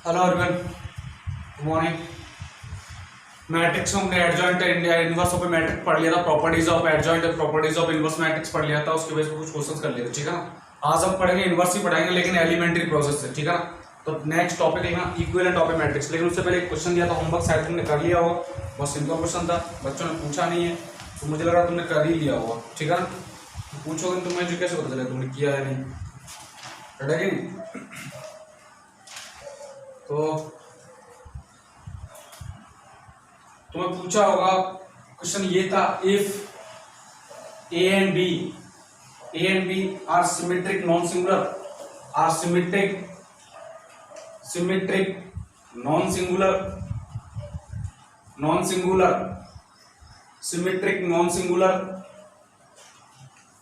Hello everyone, good morning. Matrix हमने adjoint inverse of matrix पढ़ लिया था, properties of adjoint properties of inverse matrix पढ़ लिया था। उसके बेस पे कुछ क्वेश्चंस कर लिए थे, ठीक है ना। आज हम पढ़ेंगे इनवर्स ही पढ़ाएंगे, लेकिन एलिमेंट्री प्रोसेस से, ठीक है ना। तो नेक्स्ट टॉपिक लेना इक्विवेलेंट ऑफ मैट्रिक्स। लेकिन उससे पहले एक क्वेश्चन दिया था, होमवर्क शायद तुमने कर लिया होगा। बहुत सिंपल क्वेश्चन था, बच्चों ने पूछा नहीं है तो मुझे लगा तुमने कर ही लिया होगा, ठीक है ना। पूछोगे तो मुझे कैसे पता चलेगा तुमने किया है नहीं, है नहीं। तो तुम्हें पूछा होगा क्वेश्चन ये था, if A and B are symmetric non singular, are symmetric non singular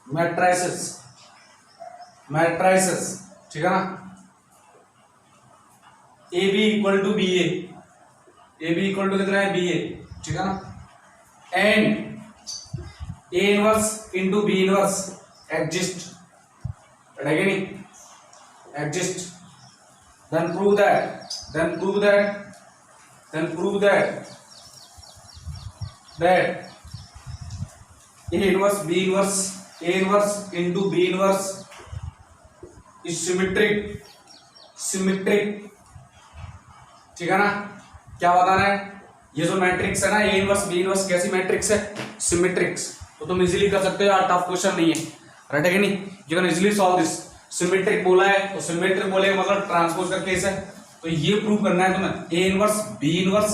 matrices, ठीक है ना। A B equal to B A B equal to कितना है बी ए, ठीक है ना। And A inverse into B inverse exist, रहेगा नहीं, exist. then prove that A inverse B inverse, A inverse into B inverse is symmetric, ठीक है ना। क्या बताना है, ये जो मैट्रिक्स है ना ए इनवर्स बी इनवर्स कैसी मैट्रिक्स है, सिमेट्रिक्स। तो तुम इजीली कर सकते हो यार, टफ क्वेश्चन नहीं है, राइट है कि नहीं। You can easily solve this. Symmetric बोला है तो सिमेट्रिक बोलेगा मतलब ट्रांसपोज का केस है, तो ये प्रूव करना है तुम्हें। A inverse B inverse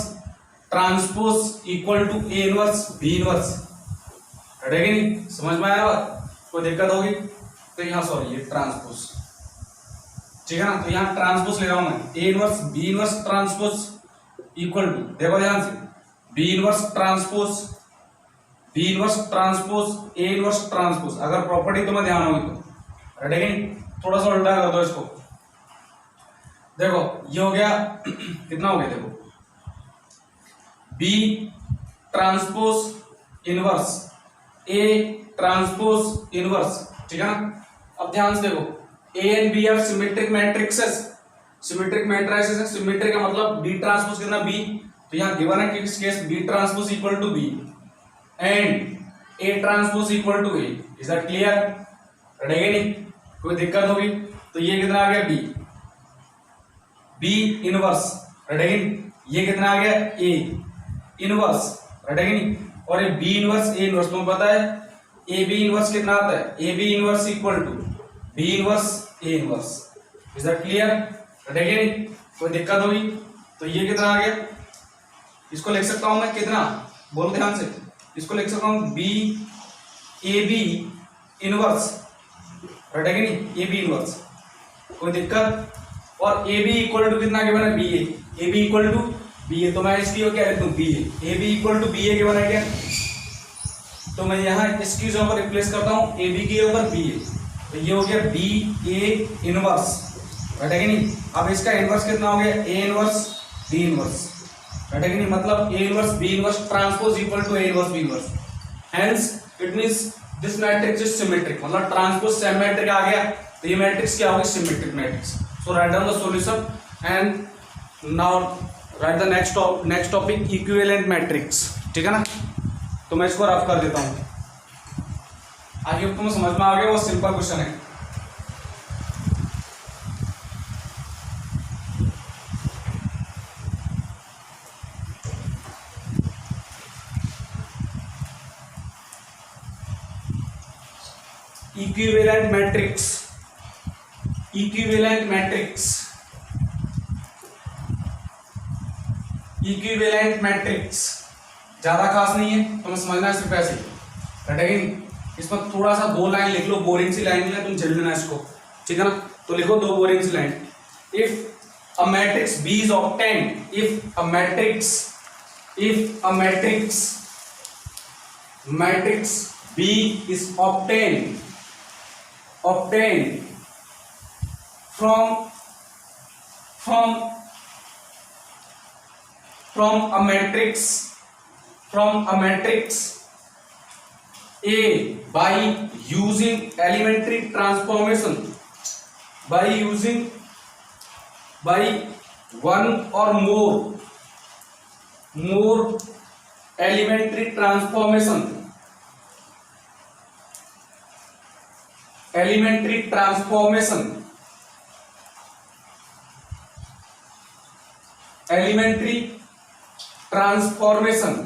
transpose equal to A inverse B inverse, right है कि नहीं। समझ में आया बात, कोई दिक्कत होगी तो यहाँ सॉरी ये ट्रांसपोज, ठीक है ना। तो यहाँ ट्रांसपोज ले रहा हूं मैं, A inverse B inverse transpose equal to, देखो ध्यान से, B inverse transpose A inverse transpose. अगर प्रॉपर्टी तुम्हें ध्यान होगी तो, राइट है कि थोड़ा सा उल्टा कर दो इसको। देखो ये हो गया कितना हो गया, देखो B transpose inverse A transpose inverse, ठीक है ना। अब ध्यान से देखो, A and B are symmetric matrices, symmetric matrices है। सिमेट्रिक का मतलब बी ट्रांसपोज कितना बी, तो यहां गिवन है कि इस case B transpose equal to B and A transpose equal to A. Is that clear, रहेगा नहीं, कोई दिक्कत होगी तो ये कितना आ गया बी इनवर्स, रहेगा। ये कितना आ गया ए इनवर्स, रहेगा नहीं। और ये बी इनवर्स ए इनवर्स, तुम्हें पता है ए बी इनवर्स कितना आता है, A B inverse equal to B inverse A inverse. Is that clear, रहेगा नहीं, कोई दिक्कत होगी तो ये कितना आ गया, इसको लिख सकता हूं मैं कितना, बोलो ध्यान से, इसको लिख सकता हूं B A B inverse, right है कि नहीं, ए बी इनवर्स, कोई दिक्कत। और ए बी इक्वल टू कितना गिवन है B A B equal to B A, तो मैं इसकी क्या लिख दूं B A B equal to B A given है क्या, तो मैं यहाँ इसकी जगह पर रिप्लेस करता हूँ ए बी के ऊपर बी ए, तो ये हो गया बी ए इनवर्स, राइट है कि नहीं। अब इसका इनवर्स कितना हो गया A inverse B inverse, right है कि नहीं। मतलब A inverse B inverse transpose equal to A inverse B inverse, hence it means this matrix is symmetric, मतलब ट्रांसपोज सिमेट्रिक आ गया तो ये मैट्रिक्स क्या होगी, symmetric matrix. So write down the solution and now write the next topic equivalent matrix, ठीक है ना। तो मैं इसको रफ कर देता हूं, आगे तुम्हें समझ में आ गया, वो सिंपल क्वेश्चन है। इक्विवेलेंट मैट्रिक्स ज्यादा खास नहीं है, तुम्हें समझना है सिर्फ ऐसे, लेकिन इसमें थोड़ा सा दो लाइन लिख लो, बोरिंग सी लाइन है, तुम झेल लेना इसको, ठीक है ना। तो लिखो दो बोरिंग सी line. If a matrix B is obtained, if a matrix B is obtained from a matrix A by using elementary transformation, by one और मोर एलिमेंट्री ट्रांसफॉर्मेशन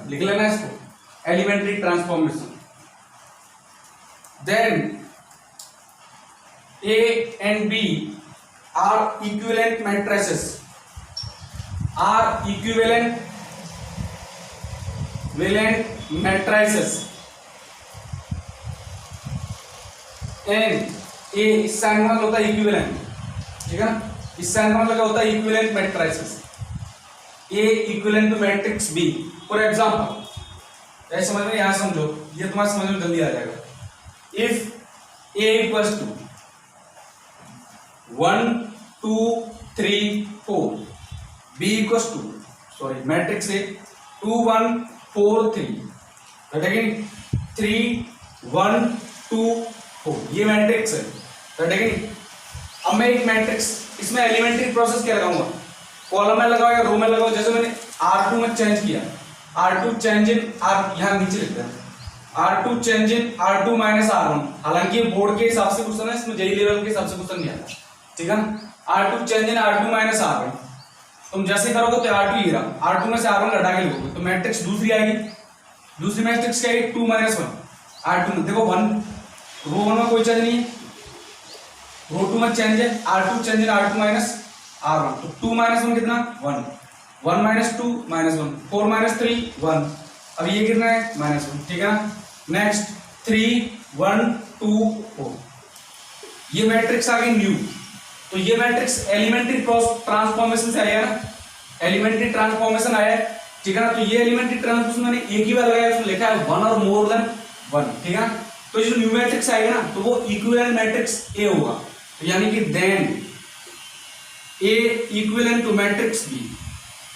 लिख लेना इसको, elementary transformation. Then A and B are equivalent matrices, and A इस sign का मतलब होता है equivalent, ठीक है ना, इस साइन का मतलब क्या होता है equivalent matrices. A equivalent to matrix B। For example ऐसे समझ में, यहां समझो, ये तुम्हारे समझ में जल्दी आ जाएगा। If A equals to 1 2 3 4, B equals to matrix है 2 1 4 3, घटेगी 3 1 2 4, ये मैट्रिक्स है, घटेगी। अब मैं एक मैट्रिक्स, इसमें एलिमेंट्री प्रोसेस क्या लगाऊंगा, कॉलम में लगाओ या रो में लगाओ। जैसे मैंने R2 में चेंज किया, R2 चेंज इन R, यहां नीचे लिखते हैं R2 change in R2 minus R1। हालांकि बोर्ड के हिसाब से क्वेश्चन है, इसमें जेई लेवल के हिसाब से क्वेश्चन नहीं आता, ठीक है ना। R2 change in R2 minus R1, तुम जैसे करोगे तो R2 ही रहा, R2 में से R1 घटा के लिखोगे तो मैट्रिक्स दूसरी आएगी। दूसरी मैट्रिक्स क्या आएगी 2 माइनस 1। R2 में देखो 1, रो 1 में कोई चेंज नहीं है, रो 2 में चेंज है, R2 change in R2 minus R1, तो 2 माइनस 1 कितना 1, 1 माइनस 2 माइनस 1, 4 माइनस 3 1, अब ये कितना है -1, ठीक है ना। नेक्स्ट 3 1 2 4, ये मैट्रिक्स आ गई न्यू। तो ये मैट्रिक्स एलिमेंट्री ट्रांसफॉर्मेशन से आया ना, एलिमेंट्री ट्रांसफॉर्मेशन आया है, ठीक है ना। तो ये एलिमेंट्री ट्रांसफॉर्मेशन मैंने एक ही बार लगाया, उसमें लिखा है 1 और मोर देन 1, ठीक है ना। तो ये जो न्यू मैट्रिक्स आएगा ना, तो वो इक्विवेलेंट मैट्रिक्स ए होगा, तो यानी कि then A equivalent to matrix B,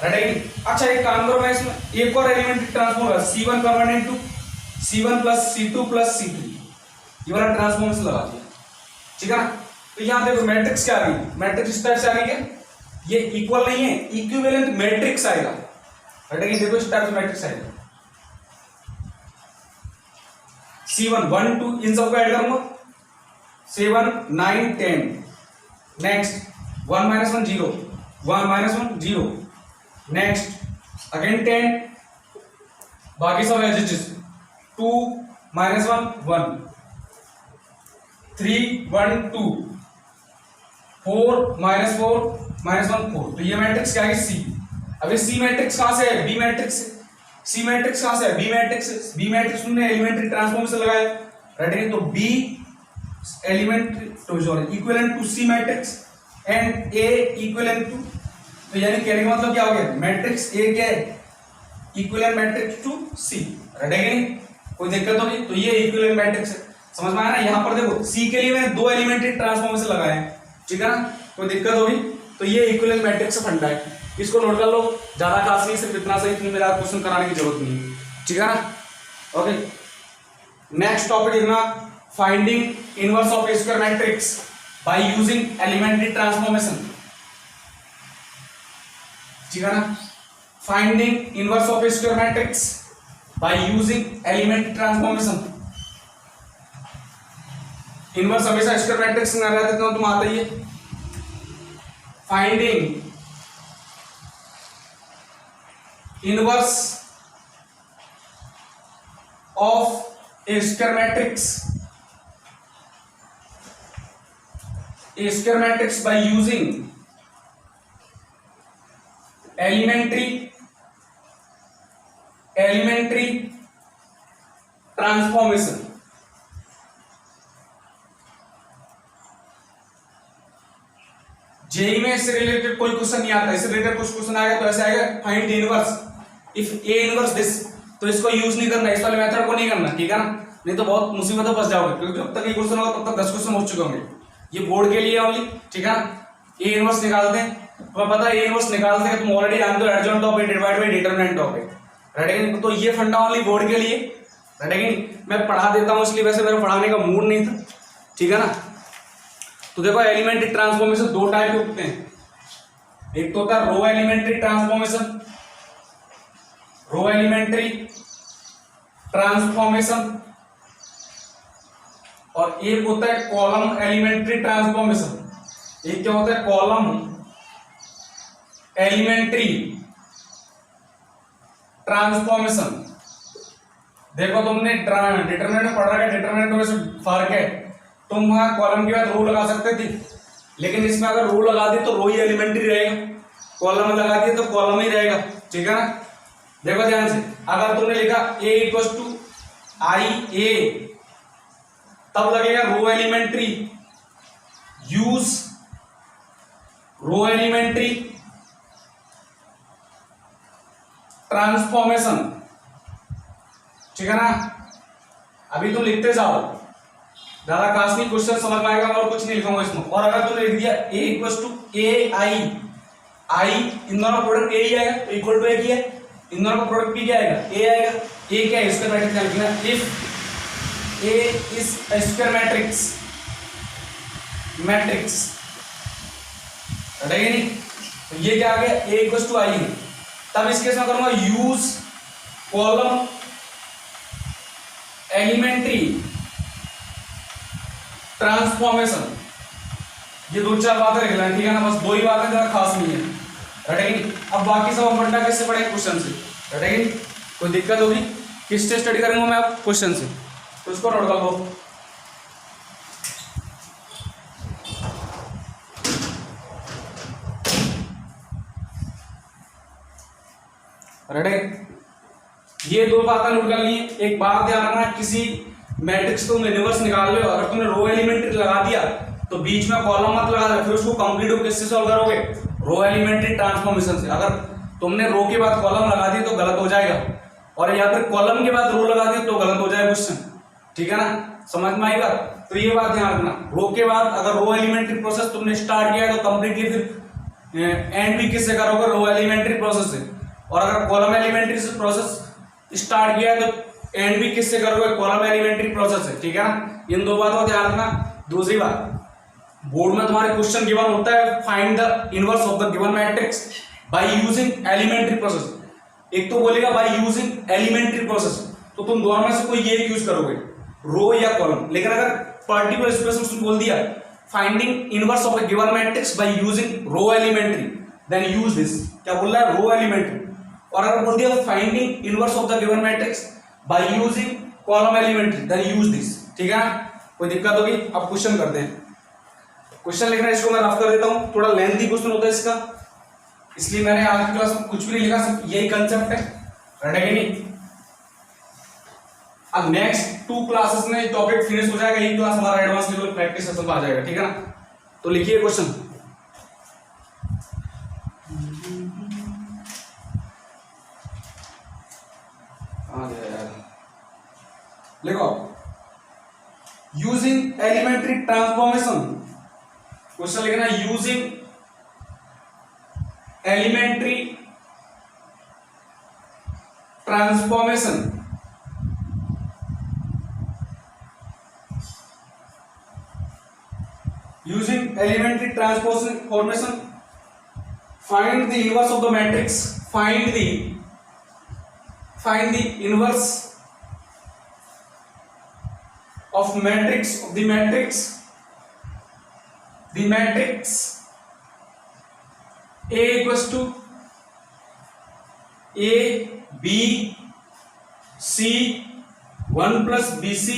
right. अच्छा एक काम करो, मैं इसमें एक और elementary transform C1 permanent to C1 plus C2 plus C3, ये वाला ट्रांसफॉर्मेशन लगा दिया, ठीक है ना। तो यहां देखो मैट्रिक्स क्या आ गई, मैट्रिक्स इस टाइप से आ गई क्या, ये इक्वल नहीं है, इक्विवेलेंट मैट्रिक्स आएगा, राइट। देखो इस टाइप से मैट्रिक्स आएगा C1 1 2, इन सबको ऐड करूंगा 7 9 10, next 1 minus 1 0, 1 minus 1 0, next again 10, बाकी सब as it is, 2 minus 1 1, 3 1 2, 4 minus 4 minus 1 4, तो ये मैट्रिक्स क्या है C। अब ये C मैट्रिक्स कहां से है, B मैट्रिक्स से। C मैट्रिक्स कहां से है, B मैट्रिक्स से। B मैट्रिक्स में एलिमेंट्री ट्रांसफॉर्मेशन लगाया, राइट। तो B elementary equivalent to C matrix and A equivalent to, तो यानी कहने का मतलब क्या हो गया, मैट्रिक्स A क्या है equivalent matrix to C, right. कोई दिक्कत तो नहीं, तो ये इक्विवेलेंट मैट्रिक्स है, समझ में आया ना। यहां पर देखो C के लिए मैंने 2 एलिमेंट्री ट्रांसफॉर्मेशन लगाए हैं, ठीक है ना। कोई दिक्कत होगी तो ये इक्विवेलेंट मैट्रिक्स से फंडा है, इसको नोट कर लो, ज्यादा खास नहीं, सिर्फ इतना सही, तुम्हें मेरा क्वेश्चन कराने की जरूरत नहीं है, ठीक है ना। ओके नेक्स्ट टॉपिक लिखना, finding inverse of square matrix by using elementary transformation, ठीक है ना। Finding inverse of square matrix by using elementary transformation. Inverse हमेशा स्क्वायर मैट्रिक्स में रहता है, तो तुम आता ही है। Finding inverse of a square matrix by using elementary transformation. JEE में इससे रिलेटेड कोई क्वेश्चन नहीं आता, इससे रिलेटेड कुछ क्वेश्चन आएगा तो ऐसे आएगा, find inverse if A inverse this, तो इसको यूज नहीं करना, इस वाले मेथड को नहीं करना, ठीक है ना। नहीं तो बहुत मुसीबत में फंस जाओगे, क्योंकि जब तक ये क्वेश्चन होगा तब तक 10 क्वेश्चन हो चुके होंगे। ये बोर्ड के लिए ओनली, ठीक है ना। ए इनवर्स निकालते हैं, तुम्हें पता है ए इनवर्स निकालते हैं, तुम ऑलरेडी जानते हो adjoint of A divided by determinant of A, right. तो ये फंडा ओनली बोर्ड के लिए, राइट। मैं पढ़ा देता हूं, इसलिए वैसे मेरा पढ़ाने का मूड नहीं था, ठीक है ना। तो देखो एलिमेंट्री ट्रांसफॉर्मेशन 2 टाइप के होते हैं, एक तो होता है रो एलिमेंट्री ट्रांसफॉर्मेशन, रो एलिमेंट्री ट्रांसफॉर्मेशन, और एक होता है कॉलम एलिमेंट्री ट्रांसफॉर्मेशन। एक क्या होता है कॉलम एलिमेंट्री ट्रांसफॉर्मेशन। देखो तुमने डिटरमिनेंट पढ़ रखा है, डिटरमिनेंट में से फर्क है, तुम वहां कॉलम के बाद रो लगा सकते थे, लेकिन इसमें अगर रो लगा दी तो रो ही एलिमेंट्री रहेगा, कॉलम में लगा दिया तो कॉलम ही रहेगा, ठीक है ना। देखो ध्यान से, अगर तुमने लिखा a इक्वल टू आई ए, तब लगेगा रो एलिमेंट्री, यूज रो एलिमेंट्री ट्रांसफॉर्मेशन, ठीक है ना। अभी तुम लिखते जाओ, ज्यादा खास नहीं, क्वेश्चन समझ में आएगा, और कुछ नहीं लिखूंगा इसमें। और अगर तुमने लिख दिया a इक्वल टू ए आई, आई इन दोनों प्रोडक्ट ए ही आएगा, तो इक्वल टू ए की है, इन दोनों का प्रोडक्ट भी क्या आएगा ए आएगा। ए क्या है इसका ब्रैकेट क्या लिखना है, if A is a square matrix, matrix रहेगा नहीं, तो ये क्या आ गया ए इक्वल टू आई। तब इस केस में करूंगा यूज कॉलम एलिमेंट्री ट्रांसफॉर्मेशन। ये दो चार बातें लिख लेना, ठीक है ना, बस दो ही बातें, जरा खास नहीं है, रटेगी। अब बाकी सब हम पढ़ना किससे पढ़ेंगे, क्वेश्चन से, रटेगी। कोई दिक्कत होगी किससे स्टडी करेंगे मैं आप, क्वेश्चन से, तो इसको नोट कर लो। रेडी, ये दो बातें नोट कर ली। एक बात ध्यान रखना, किसी मैट्रिक्स तुम इनवर्स निकाल लो, अगर तुमने रो एलिमेंट्री लगा दिया तो बीच में कॉलम मत लगा दो, फिर उसको कंप्लीट किससे सॉल्व करोगे, रो एलिमेंट्री ट्रांसफॉर्मेशन से। अगर तुमने रो के बाद कॉलम लगा दी तो गलत हो जाएगा, और या फिर कॉलम के बाद रो लगा दी तो गलत हो जाएगा क्वेश्चन, ठीक है ना, समझ में आई बात। तो ये बात ध्यान रखना, रो के बाद अगर रो एलिमेंट्री प्रोसेस तुमने स्टार्ट किया तो कंप्लीटली फिर एंड भी किससे करोगे, रो एलिमेंट्री प्रोसेस से। और अगर कॉलम एलिमेंट्री से प्रोसेस स्टार्ट किया तो एंड भी किससे करोगे, कॉलम एलिमेंट्री प्रोसेस है, ठीक है ना। इन दो बातों को ध्यान रखना। दूसरी बात, बोर्ड में तुम्हारे क्वेश्चन गिवन होता है find the inverse of the given matrix by using elementary process. एक तो बोलेगा बाय यूजिंग एलिमेंट्री प्रोसेस, तो तुम दोनों में से कोई एक यूज करोगे, रो या कॉलम। लेकिन अगर पर्टिकुलर सिचुएशन बोल दिया finding inverse of the given matrix by using row elementary, then use this. क्या बोल रहा है, रो एलिमेंट्री। और अगर बोल दिया finding inverse of the given matrix by using column elementary, then use this, ठीक है ना। कोई दिक्कत होगी, अब क्वेश्चन करते हैं। क्वेश्चन लिखना है, इसको मैं रफ कर देता हूं, थोड़ा लेंथी क्वेश्चन होता है इसका, इसलिए मैंने आज की क्लास में कुछ भी नहीं लिखा, सिर्फ यही कंसेप्ट है, रटेगा नहीं। अब नेक्स्ट 2 क्लासेस में टॉपिक फिनिश हो जाएगा, यही क्लास हमारा एडवांस लेवल प्रैक्टिस सेशन आ जाएगा, ठीक है ना। तो लिखिए क्वेश्चन, लिखो, यूजिंग एलिमेंट्री ट्रांसफॉर्मेशन। क्वेश्चन लिखना, using elementary transformation using elementary transformation find the inverse of the matrix, find the inverse of matrix of the matrix A equals to A B C 1 plus BC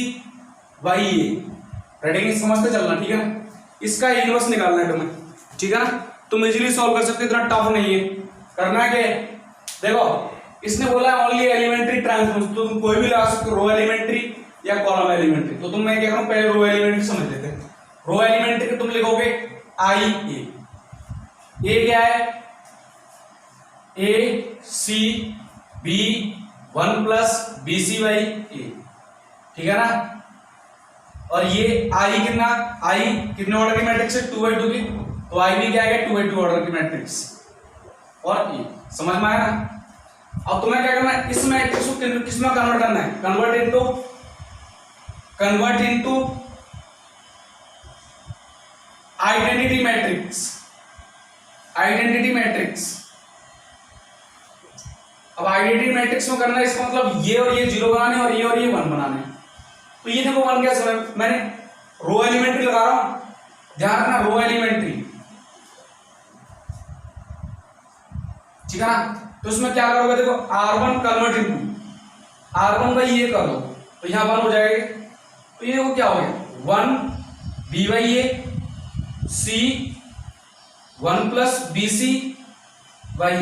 by A। Reading समझते चलना, ठीक है ना। इसका inverse निकालना है तुम्हें, ठीक है ना। तुम इजीली सॉल्व कर सकते, इतना टफ नहीं है। करना है क्या, देखो इसने बोला ओनली एलिमेंट्री ट्रांसफॉर्मेशन, तो तुम कोई भी लगा सकते हो, रो एलिमेंट्री या कॉलम एलिमेंट्री। तो तुम मैं क्या करूं, पहले रो एलिमेंट्री समझ लेते हैं। रो एलिमेंट्री तुम लिखोगे आई ए क्या है, A C B 1 plus B C by A, ठीक है ना। और ये आई कितना, आई कितने ऑर्डर की मैट्रिक्स है, 2/2 की, तो आई भी क्या है 2/2 ऑर्डर की मैट्रिक्स। और ये समझ में आया ना। अब तुम्हें क्या करना है, इस मैट्रिक्स को किस में कन्वर्ट करना है, convert into identity matrix. Identity matrix. अब आइडेंटिटी मैट्रिक्स में करना है, इसका मतलब ये और ये 0 बनाने और ये 1 बनाने। तो ये देखो 1 कैसे मैंने रो एलिमेंट्री लगा रहा हूं, ध्यान रखना रो एलिमेंट्री, ठीक है ना। तो इसमें क्या करोगे, देखो R1 convert into R1 by ये कर दो तो यहां 1 हो जाएगा। तो ये देखो क्या हो गया 1 B by A C 1 plus B C by A,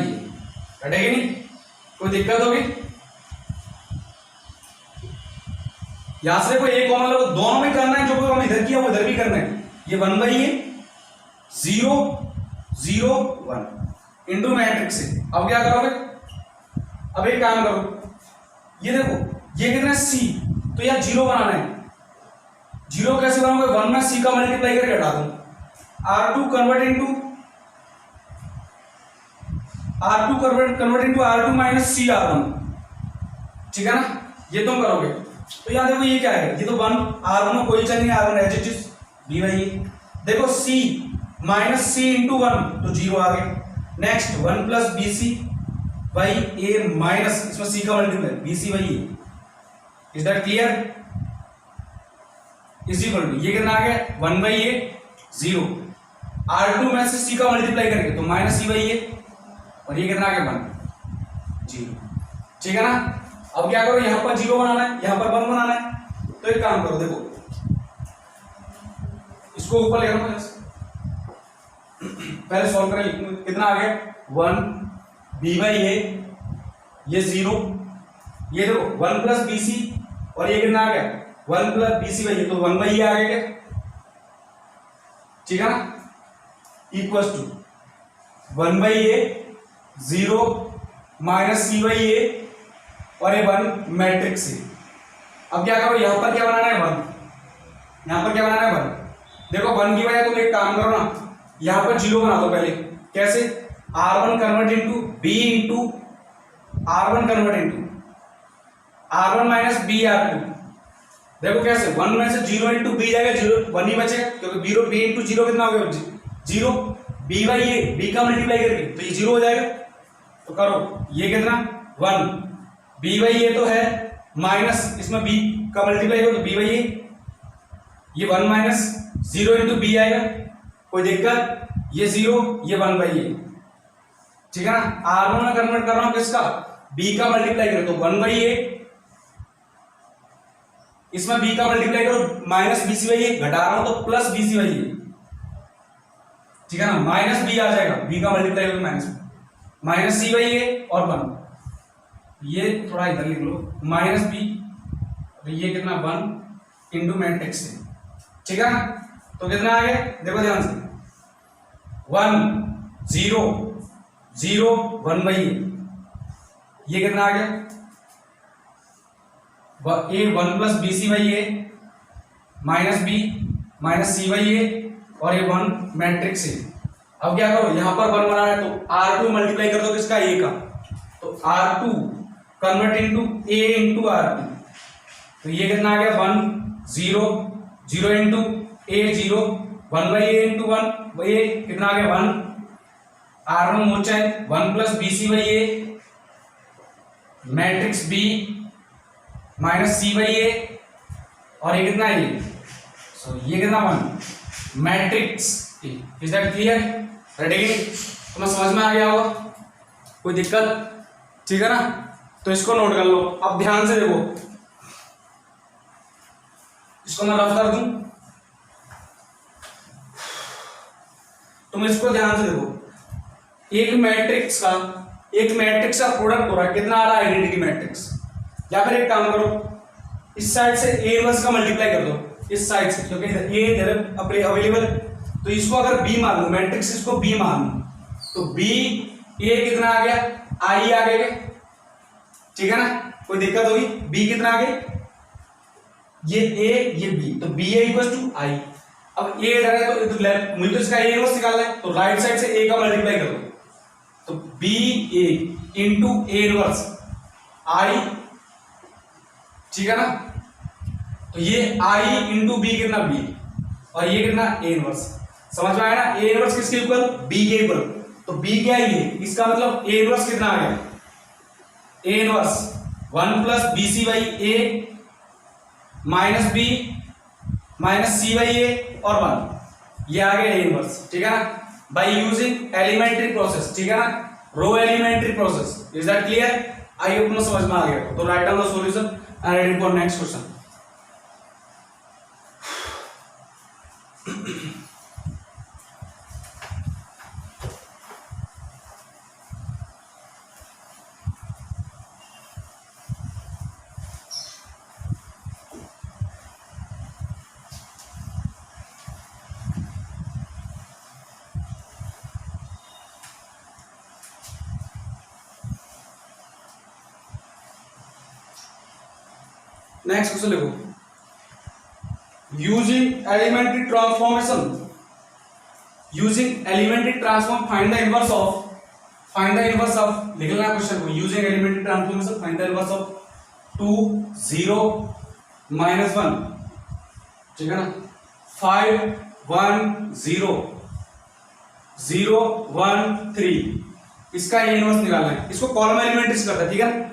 घटेगी नहीं, कोई दिक्कत होगी। यहां से कोई एक कॉमन लो, दोनों में करना है, जो हम इधर किया वो इधर भी करना है। ये 1 बाई ए 0 0 1 इंटू मैट्रिक्स से। अब क्या करोगे, अब एक काम करो, ये देखो ये कितना है C, तो यार 0 बनाना है। 0 कैसे बनाओगे, 1 में C का मल्टीप्लाई करके हटा दो, R2 convert into R2 minus C R1, ठीक है ना। ये तुम करोगे तो यार देखो ये क्या है, ये तो 1 R1 में कोई चल नहीं, R1 as it is B by A. देखो C माइनस C इंटू 1 तो 0 आ गया। Next 1 plus B C by A minus, इसमें C का multiply B C by A, is that clear, is equal to ये कितना आ गया 1 बाई ए 0, R2 में से C का मल्टीप्लाई करके तो माइनस C बाई ए, और ये कितना आ गया 1 0, ठीक है ना। अब क्या करो, यहां पर 0 बनाना है, यहां पर 1 बनाना है। तो एक काम करो, देखो इसको ऊपर ले आओ, पहले सॉल्व करें। कितना आ गया 1 B बाई ए, ये 0, ये देखो 1 प्लस बी सी, और ये कितना आ गया 1 plus B C by A, तो 1 बाई ए आ गया, ठीक है ना, equal to 1 by A 0 minus C by A, और ये 1 मैट्रिक्स से। अब क्या करो, यहां पर क्या बनाना है 1, यहां पर क्या बनाना है 1। देखो 1 की वजह तुम एक काम करो ना, यहां पर 0 बना दो पहले। कैसे, R1 convert into B into R1 convert into R1 minus B R2। देखो कैसे, 1 में से 0 इंटू B जाएगा, 0 1 ही बचेगा, क्योंकि 0 B इंटू 0 कितना हो गया 0, B बाई ए, B का मल्टीप्लाई करके तो ये 0 हो जाएगा। तो करो, ये कितना 1 B बाई ए तो है माइनस, इसमें B का मल्टीप्लाई करो तो B बाई ए, ये 1 माइनस 0 इंटू B आएगा, कोई दिक्कत, ये 0 ये 1 बाई ए, ठीक है ना। R1 में कन्वर्ट कर रहा हूं किसका, B का मल्टीप्लाई करो तो 1 बाई ए, इसमें B का मल्टीप्लाई करो माइनस बी सी बाई ए, घटा रहा हूं तो plus B C by A, ठीक है ना। माइनस B आ जाएगा, B का मल्टीप्लाई करो माइनस C बाई ए और 1, ये थोड़ा इधर लिख लो माइनस B, और ये कितना 1 इंटू मैट्रिक्स से, ठीक है ना। तो कितना आ गया, देखो ध्यान से 1 0 0 1 बाई ए, ये कितना आ गया A 1 plus B C by A minus B minus C by A, और ये 1 मैट्रिक्स से। अब क्या करो, यहां पर 1 बनाना है तो R2 मल्टीप्लाई कर दो किसका, A का, तो R2 convert into A into R2, तो ये कितना आ गया 1 0 0 into A 0 1 by A into 1, ये कितना आ गया 1, R1 मोचा है 1 plus B C by A matrix B minus C by A, और ये कितना है ये कितना 1 matrix, is that clear, ready, तुम्हें समझ में आ गया होगा, कोई दिक्कत, ठीक है ना। तो इसको नोट कर लो। अब ध्यान से देखो, इसको मैं रफ कर दूं, तुम इसको ध्यान से देखो, एक मैट्रिक्स का प्रोडक्ट हो रहा है, कितना आ रहा है आइडेंटिटी मैट्रिक्स। या फिर एक काम करो, इस साइड से A इनवर्स का मल्टीप्लाई कर दो, इस साइड से, क्योंकि A इधर अवेलेबल, तो इसको अगर B मान लो, मैट्रिक्स इसको B मान लो, तो B A कितना आ गया I आ गया, ठीक है ना, कोई दिक्कत होगी, B कितना आ गया, ये A ये B, तो B A equal to I। अब A इधर है तो लेफ्ट, मुझे तो इसका A इनवर्स निकालना है, तो राइट साइड से A का मल्टीप्लाई कर दो, तो B A into A inverse I, ठीक है ना। तो ये I इंटू B कितना B, और ये कितना A इनवर्स, समझ में आया ना। A इनवर्स किसके इक्वल, B के इक्वल, तो बी क्या है ये, इसका मतलब ए इनवर्स कितना आ गया, A inverse 1 plus B C by A minus B minus C by A और 1, ये आ गया ए इनवर्स, ठीक है ना, बाई यूजिंग एलिमेंट्री प्रोसेस, ठीक है ना, row elementary process. Is that clear? I hope ना समझ में आ गया। तो right down the solution and ready for next question. Next question देखो, using elementary transformation, using elementary transform find the inverse of, find the inverse of, लिखना है question को, using elementary transformation find the inverse of 2 0 -1, ठीक है ना, 5 1 0 0 1 3, इसका ये inverse निकालना है। इसको कॉलम एलिमेंट्री से करता है, ठीक है,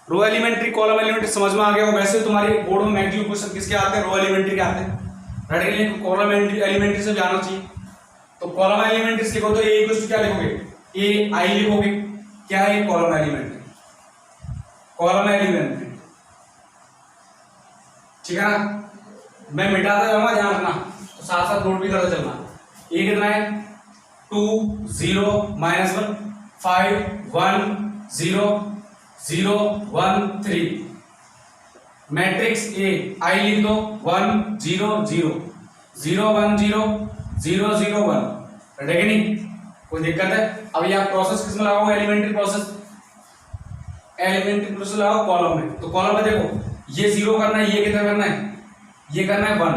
रो एलिमेंट्री कॉलम एलिमेंट्री समझ में आ गया हो। वैसे तुम्हारे बोर्ड में मैक्सिमम क्वेश्चन किसके आते हैं, रो एलिमेंट्री के आते हैं, राइट, कॉलम एलिमेंट्री से जाना चाहिए। तो कॉलम एलिमेंट्री लिखो तो ए इक्वल टू क्या लिखोगे, ए आई लिखोगे, क्या है कॉलम एलिमेंट्री, कॉलम एलिमेंट्री, ठीक है ना, मैं मिटाता जाऊंगा, ध्यान रखना, तो साथ साथ नोट भी करते चलना। ए कितना है 2 0 -1 5 1 0 0 1 3, मैट्रिक्स ए आई लिख दो 1 0 0 0 1 0 0 0 1, है कि नहीं, कोई दिक्कत है? अब ये आप प्रोसेस किसमें लगाओगे, एलिमेंट्री प्रोसेस, एलिमेंट्री प्रोसेस लगाओ कॉलम में। तो कॉलम में देखो ये 0 करना है, ये कितना करना है, ये करना है 1,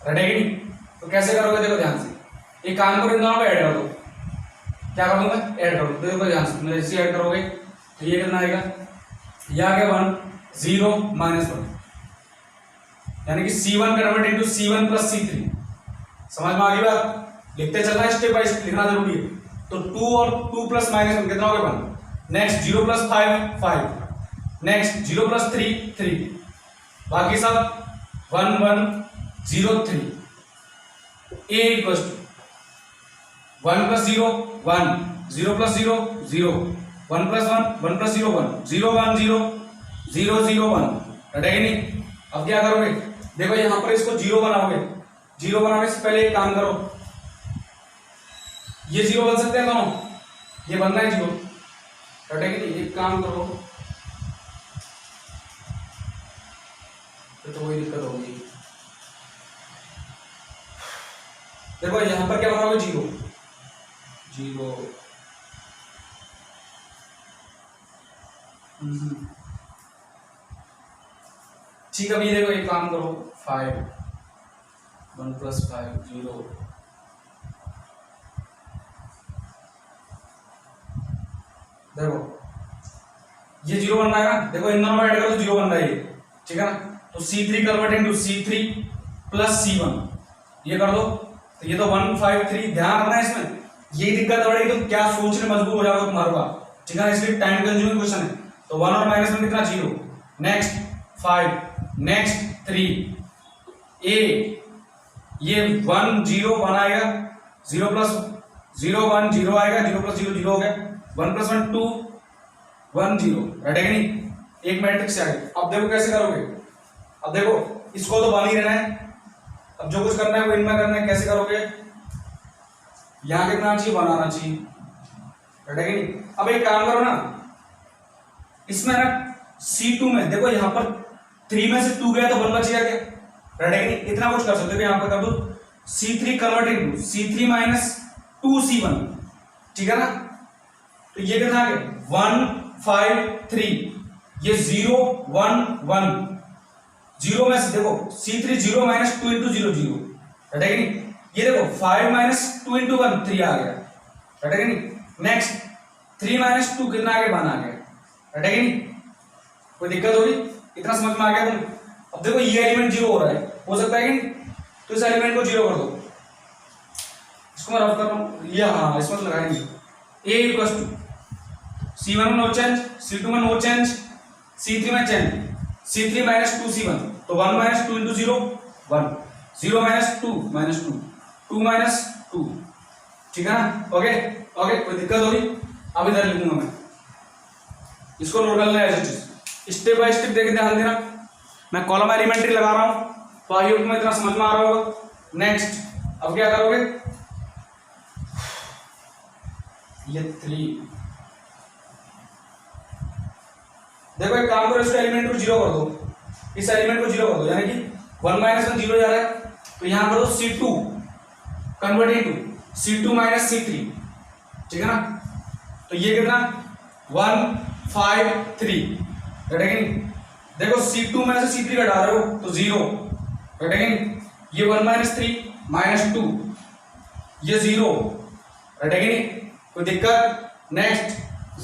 है कि नहीं। तो कैसे करोगे, देखो ध्यान से, एक काम करो, इन दोनों को ऐड कर दो, क्या कर दूंगा, ऐड कर दो, देखो ध्यान से, जैसे ऐड करोगे तो ये कितना आएगा, ये आ गया 1 0 -1, यानी कि C1 convert into C1 plus C3, समझ में आ गई बात? लिखते चलना है, स्टेप बाय स्टेप लिखना जरूरी है। तो 2 और 2 प्लस -1 कितना हो गया 1, नेक्स्ट 0 प्लस 5 5, नेक्स्ट 0 प्लस 3 3, बाकी सब 1 1 0 3, a equals to 1 plus 0 1 0 plus 0 0 1 plus 1 1 plus 0 1 0 1 0 0 0 1, है कि नहीं। अब क्या करोगे, देखो यहां पर इसको 0 बनाओगे, 0 बनाने से पहले एक काम करो, ये 0 बन सकते हैं दोनों, ये बन रहा है 0, है कि नहीं। एक काम करो, तो कोई दिक्कत होगी, देखो यहां पर क्या बनाओगे 0 0, ठीक है। अभी देखो एक काम करो, 5 1 प्लस 5 0, देखो ये 0 बन रहा है ना, देखो इन दोनों में ऐड करो तो 0 बन रहा है ये, ठीक है ना। तो C3 convert into C3 plus C1, ये कर दो, तो ये तो 1 5 3, ध्यान रखना है इसमें, ये दिक्कत हो रही है तो क्या सोचने मजबूर हो जाओगे तुम्हारा, ठीक है ना, इसलिए टाइम कंज्यूमिंग क्वेश्चन है। तो 1 और -1 कितना 0, नेक्स्ट 5, नेक्स्ट 3, ए ये 1 0 1 आएगा, 0 प्लस 0 1 0 आएगा, 0 प्लस 0 0 हो गया, 1 प्लस 1 2 1 0, राइट है कि नहीं, एक मैट्रिक्स आ गई। अब देखो कैसे करोगे, अब देखो इसको तो बन ही रहना है, अब जो कुछ करना है वो इनमें करना है, कैसे करोगे, यहां कितना चाहिए, बनाना चाहिए, राइट है कि नहीं। अब एक काम करो ना, इसमें ना C2 में देखो यहां पर 3 में से 2 गया तो 1 बच गया क्या, राइट है कि नहीं। इतना कुछ कर सकते हो, यहां पर कर दो C3 convert into C3 minus 2C1, ठीक है ना। तो ये कितना आ गया 1 5 3, ये 0 1 1, 0 में से देखो C3 0 माइनस 2 इंटू 0 0, राइट है कि नहीं। ये देखो 5 माइनस 2 इंटू 1 3 आ गया, राइट है कि नहीं। नेक्स्ट 3 माइनस 2 कितना आ गया 1 आ गया, राइट है कि नहीं। कोई दिक्कत होगी, इतना समझ में आ गया तुम। अब देखो ये एलिमेंट 0 हो रहा है, हो सकता है कि नहीं, तो इस एलिमेंट को 0 कर दो, इसको मैं रफ कर रहा हूं, ये हाँ इसमें लगाएंगे, ए इक्वल टू C1 में नो चेंज, C2 में नो चेंज, C3 में चेंज, C3 माइनस 2C1 तो 1 minus 2 into 0 1, 0 minus 2 minus 2, 2 minus 2, ठीक है ना। ओके ओके, कोई दिक्कत होगी? अब इधर लिखूंगा मैं, इसको नोट करना है, स्टेप बाय स्टेप देख ध्यान देना। मैं कॉलम एलिमेंट्री लगा रहा हूं तो आई होप में इतना समझ में आ रहा होगा। नेक्स्ट अब क्या करोगे, ये 3 देखो एक काम करो, इसको एलिमेंट को 0 कर दो, इस एलिमेंट को 0 कर दो, यानी कि 1 माइनस 1 0 जा रहा है तो यहां करो C2 convert into C2 minus C3, ठीक है ना। तो ये कितना 1 5 3 घटेगा नहीं, देखो C2 में से C3 घटा रहे हो तो 0 घटेगा नहीं, ये 1 माइनस 3 माइनस 2, ये 0 घटेगा नहीं, कोई दिक्कत? नेक्स्ट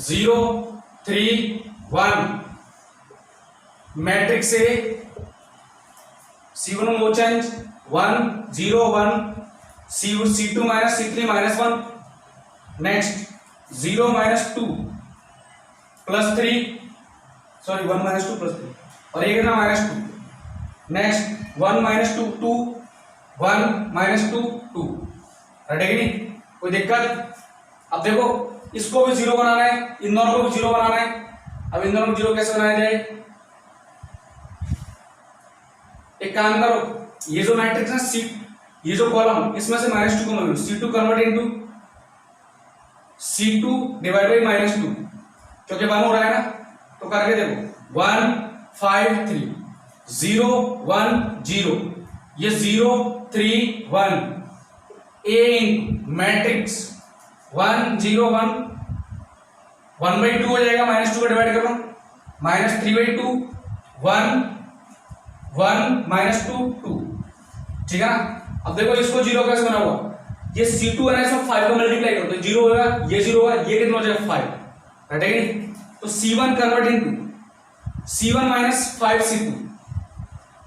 0 3 1 मैट्रिक्स से C1 no change 1 0 1, C2 minus C3 minus 1, next 0 minus 2 plus 3, sorry 1 minus 2 plus 3, और ये कितना माइनस 2, नेक्स्ट 1 माइनस 2 2, 1 माइनस 2 2, हटेगी नहीं, कोई दिक्कत? अब देखो इसको भी 0 बनाना है, इन दोनों को भी 0 बनाना है। अब इन दोनों को 0 कैसे बनाया जाए, एक काम करो, ये जो मैट्रिक्स है सी, ये जो कॉलम इसमें से -2 को मानो, C2 convert into C2 divide by -2, क्योंकि 1 हो रहा है ना, तो करके देखो 1 5 3 0 1 0, ये 0 3 1, A इन मैट्रिक्स 1 0 1 1/2 हो जाएगा, -2 को डिवाइड करो, -3/2 1 1 -2 2, ठीक है ना। अब देखो इसको 0 कैसे बना हुआ, ये C2 है ना, इसमें 5 को मल्टीप्लाई करो तो 0 होगा, ये 0 होगा, ये कितना हो जाएगा 5, राइट है नहीं। तो C1 convert into C1 minus 5C2,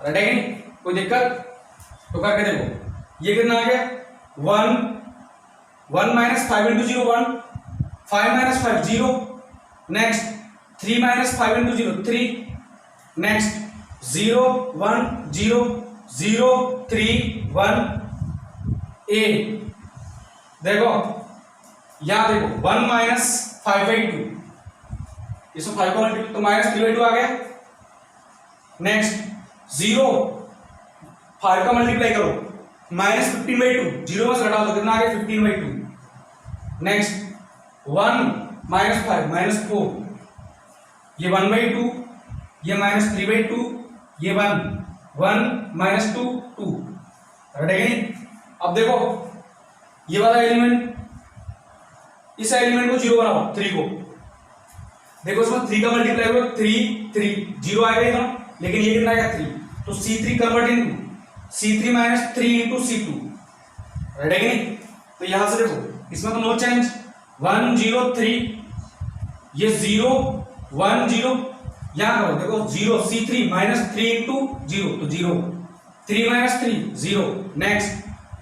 right है नहीं, कोई दिक्कत? तो करके देखो ये कितना आ गया 1 minus 5 into 0 1, 5 minus 5 0, next 3 minus 5 into 0 3, next 0 1 0 0 3 1 A, देखो यहां देखो 1 माइनस 5/2, इसमें 5 को मल्टीप्लाई तो -3/2 आ गया, नेक्स्ट 0 5 का मल्टीप्लाई करो -15/2, 0 में से घटाओ तो कितना आ गया 15/2, नेक्स्ट 1 माइनस 5 -4, ये 1/2, ये -3/2, ये 1 1 -2 2, राइट। अब देखो ये वाला एलिमेंट, इस एलिमेंट को 0 बनाओ 3 को, देखो इसमें 3 का मल्टीप्लाई करो 3 3 0 आएगा इधर, लेकिन ये कितना आएगा 3, तो C3 convert into C3 minus 3 into C2, right है कि नहीं। तो यहां से देखो इसमें तो नो चेंज 1 0 3, ये 0 1 0, यहां करो देखो 0 C3 माइनस 3 इंटू 0 तो 0, 3 माइनस 3 0, नेक्स्ट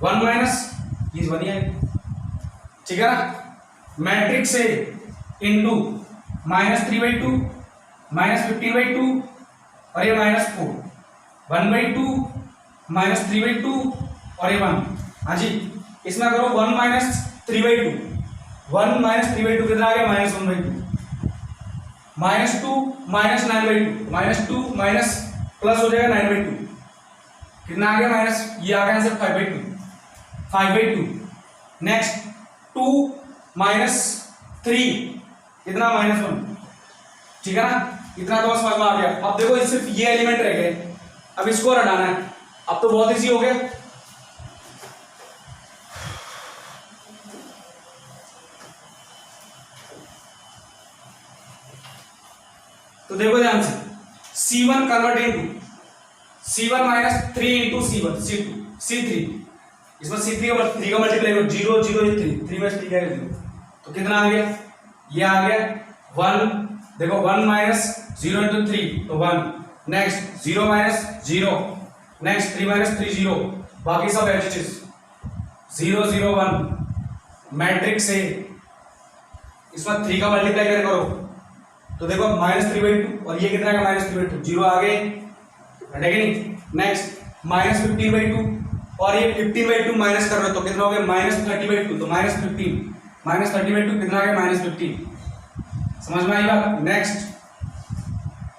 1 माइनस ये 1 ही आएगा, ठीक है ना। मैट्रिक्स से इंटू -3/2 -15/2 और ये -4, 1/2 -3/2 और ये 1, हाँ जी। इसमें करो 1 -3/2, 1 -3/2 कितना आ गया -1/2, -2 -9/2, -2 माइनस प्लस हो जाएगा 9/2, कितना आ गया माइनस, ये आ गया आंसर 5/2, नेक्स्ट 2 -3 कितना -1, ठीक है ना। इतना तो समझ में आ गया। अब देखो सिर्फ ये एलिमेंट रह गए, अब इसको हटाना है, अब तो बहुत इजी हो गया। तो देखो ध्यान से C1 convert into C1 minus 3 into C1 C3, इसमें C3 का 3 का मल्टीप्लाई करो 0 0 3 में 3 का 0, तो कितना आ गया, ये आ गया 1, देखो 1 माइनस 0 इंटू 3 तो 1, नेक्स्ट 0 माइनस 0, नेक्स्ट 3 माइनस 3 0, बाकी सब एच 0 0 1 मैट्रिक्स से इसमें 3 का मल्टीप्लाई करके करो तो देखो -3/2 और ये कितना का -3/2 जीरो आ गए, हटेगा नहीं। नेक्स्ट -15/2 और ये 15/2 माइनस कर रहे हो तो कितना हो गया -30/2 तो -15 कितना आ गया -15। समझ में आई बात। नेक्स्ट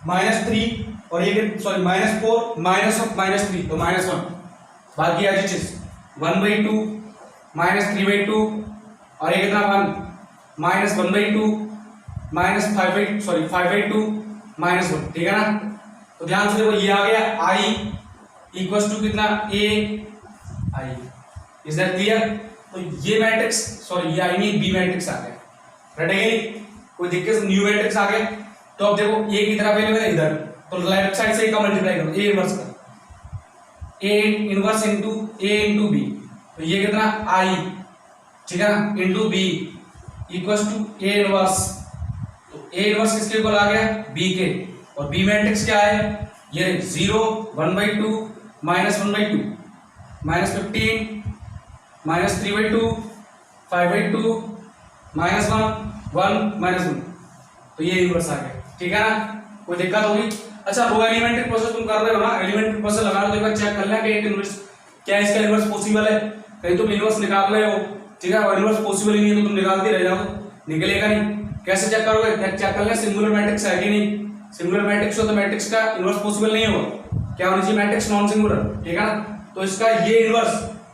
-3 और ये सॉरी -4 -3 तो -1 बाकी आज चीज 1/2 -3/2 और ये कितना 1 -1/2 -5/2 -1 ठीक है ना। तो ध्यान से देखो ये आ गया i इक्वल्स टू कितना a i, is that clear. तो ये मैट्रिक्स सॉरी ये i नहीं b मैट्रिक्स आ गया, रटेगा कोई दिक्कत न्यू मैट्रिक्स आ गया। तो अब देखो a की तरफ अवेलेबल है इधर तो लेफ्ट साइड से a का मल्टीप्लाई करो a इनवर्स का a inverse into a into b तो ये कितना i ठीक है ना into b equals to a inverse. तो a इनवर्स किसके इक्वल आ गया b के और b मैट्रिक्स क्या है ये 0 1/2 -1/2 -15 -3/2 5/2 -1 -1 तो ये इनवर्स आ गया ठीक है ना। कोई दिक्कत होगी। अच्छा रो एलिमेंट्री प्रोसेस तुम कर रहे हो ना, एलिमेंट्री प्रोसेस लगा लो तो एक बार चेक कर लेना कि एक इनवर्स क्या इसका इनवर्स पॉसिबल है। कहीं तुम इनवर्स निकाल रहे हो ठीक है और इनवर्स पॉसिबल ही नहीं है तो तुम निकालते रह जाओ, निकलेगा नहीं। कैसे चेक करोगे, चेक कर ले सिंगुलर मैट्रिक्स है कि नहीं। सिंगुलर मैट्रिक्स हो तो मैट्रिक्स का इनवर्स पॉसिबल नहीं होगा, क्या होनी चाहिए मैट्रिक्स नॉन सिंगुलर ठीक है ना। तो इसका ये इनवर्स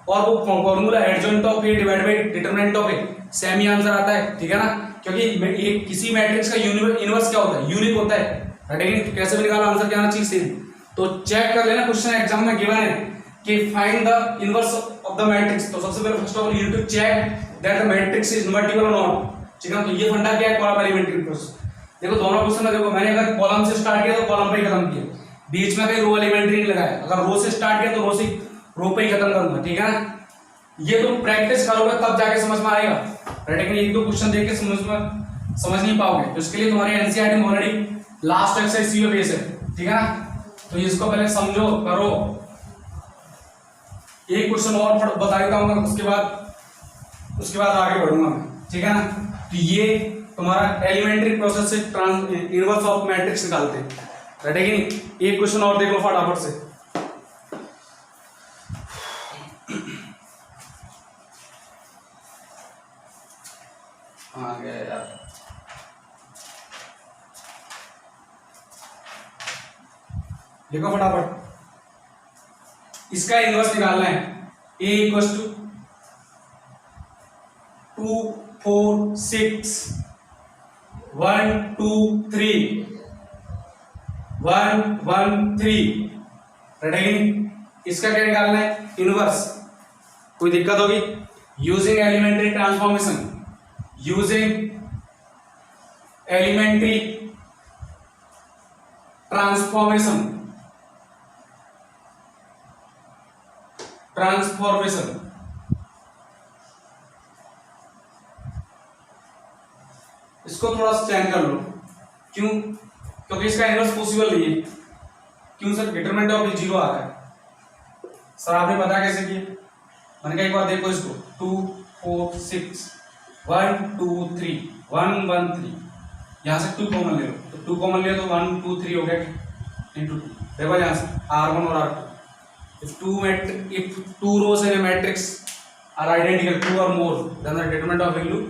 और वो formula adjoint of A divide by determinant of A same he answer आता है ठीक है ना। क्योंकि ये किसी मैट्रिक्स का इनवर्स क्या होता है यूनिक होता है, तो कैसे भी निकालो आंसर क्या आना चाहिए सेम। तो चेक कर लेना क्वेश्चन एग्जाम में गिवन है कि find the inverse of the matrix. तो सबसे पहले first of all you need to check that the matrix is invertible और नॉट ठीक है। तो ये फंडा क्या है कॉलम एलिमेंट्री प्रोसेस। देखो दोनों क्वेश्चन में देखो मैंने अगर कॉलम से स्टार्ट किया तो कॉलम पे ही खत्म किया, बीच में कहीं रो एलिमेंट्री नहीं लगाया। अगर रो से स्टार्ट किया तो रो पे ही खत्म करूंगा ठीक है ना। ये तुम प्रैक्टिस करोगे तब जाके समझ में आएगा, राइट। एक दो क्वेश्चन देख के समझ नहीं पाओगे तो इसके लिए तुम्हारे एनसीईआरटी में ऑलरेडी लास्ट एक्सरसाइज सी बेस है ठीक है ना। तो इसको पहले समझो करो, एक क्वेश्चन और बता देता हूँ उसके बाद आगे बढ़ूंगा मैं ठीक है ना। तो ये तुम्हारा एलिमेंट्री प्रोसेस से इनवर्स ऑफ मैट्रिक्स निकालते हैं, राइट है कि नहीं। एक क्वेश्चन और देख लो फटाफट से। आ गया यार, देखो फटाफट इसका इनवर्स निकालना है। a इक्वल्स टू 2 4 6 1 2 3 1 1 3 इसका क्या निकालना है इनवर्स। कोई दिक्कत होगी। Using elementary transformation, using elementary transformation इसको थोड़ा सा चेंज कर लो। क्यों, क्योंकि इसका इनवर्स पॉसिबल नहीं है। क्यों सर, डिटरमिनेंट ऑफ जीरो आ रहा है। सर आपने पता कैसे किया, मैंने कहा एक बार देखो इसको 2 4 6 1 2 3 1 1 3 यहां से 2 कॉमन ले लो तो 2 कॉमन ले तो 1 2 3 हो गया इंटू 2। देखो यहां से R1 और R2 if two rows in a matrix are identical 2 or more then the determinant of value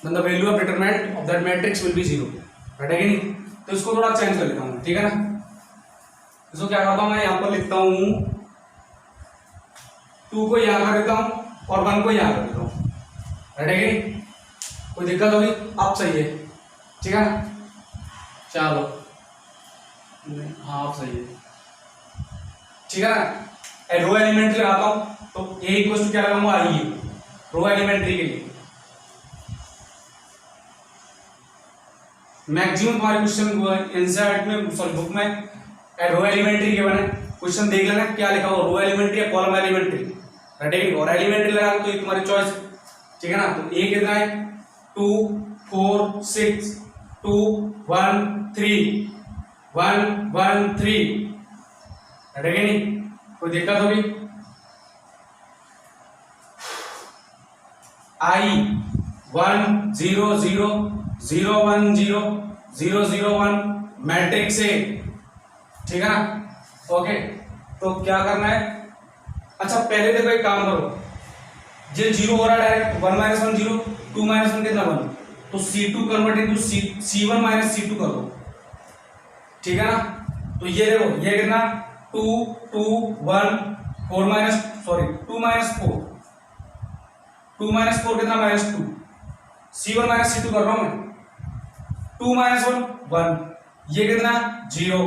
then the value of determinant of that matrix will be 0, right है कि नहीं। तो इसको थोड़ा चेंज कर लेता हूँ ठीक है ना। इसको क्या करता हूँ मैं यहाँ पर लिखता हूँ 2 को यहाँ कर देता हूँ और 1 को यहाँ कर देता हूँ, राइट है कि नहीं। कोई दिक्कत होगी, अब सही है ठीक है ना। चलो हाँ अब सही है ठीक है ना। रो एलिमेंट्री लगाता हूं तो a इक्वल टू क्या लगाऊंगा आई रो एलिमेंट्री के लिए। मैक्सिमम तुम्हारे क्वेश्चन एनसीईआरटी में सॉरी बुक में रो एलिमेंट्री के बने क्वेश्चन देख लेना क्या लिखा हुआ, रो एलिमेंट्री या कॉलम एलिमेंट्री, राइट है। और एलिमेंट्री लगा तो ये तुम्हारी चॉइस ठीक है ना। तो a कितना है 2 4 6 2 1 3 1 1 3, राइट है कि नहीं। कोई दिक्कत होगी। I 1 0 0 0 1 0 0 0 1 मैट्रिक्स ए, ठीक है ना। ओके, तो क्या करना है, अच्छा पहले देखो एक काम करो, ये 0 हो रहा है डायरेक्ट, 1 - 1 0, 2 - 1 कितना 1, तो C2 convert into C1 - C2 कर दो, ठीक है ना। तो ये देखो ये कितना 2 2 1 4 माइनस सॉरी 2 - 4 2 - 4 कितना -2, C1 - C2 कर रहा हूं मैं, 2 - 1 1, ये कितना 0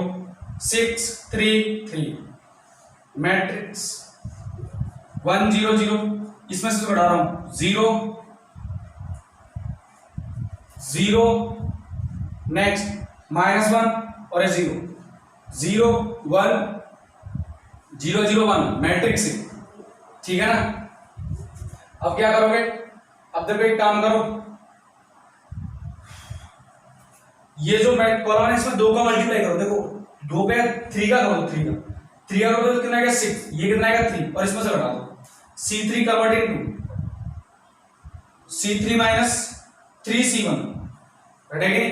6 3 3 मैट्रिक्स 1 0 0, इसमें से बढ़ा रहा हूं 0 0 नेक्स्ट -1 और 0 0 1 0 0 1 मैट्रिक्स, ठीक है ना। अब क्या करोगे, अब देखो एक काम करो, ये जो कॉलम है इसमें 2 का मल्टीप्लाई करो, देखो 2 पे 3 का करो, 3 का करो तो कितना आएगा 6, ये कितना आएगा 3, और इसमें से घटा दो C3 convert into C3 minus 3C1 घटेगी,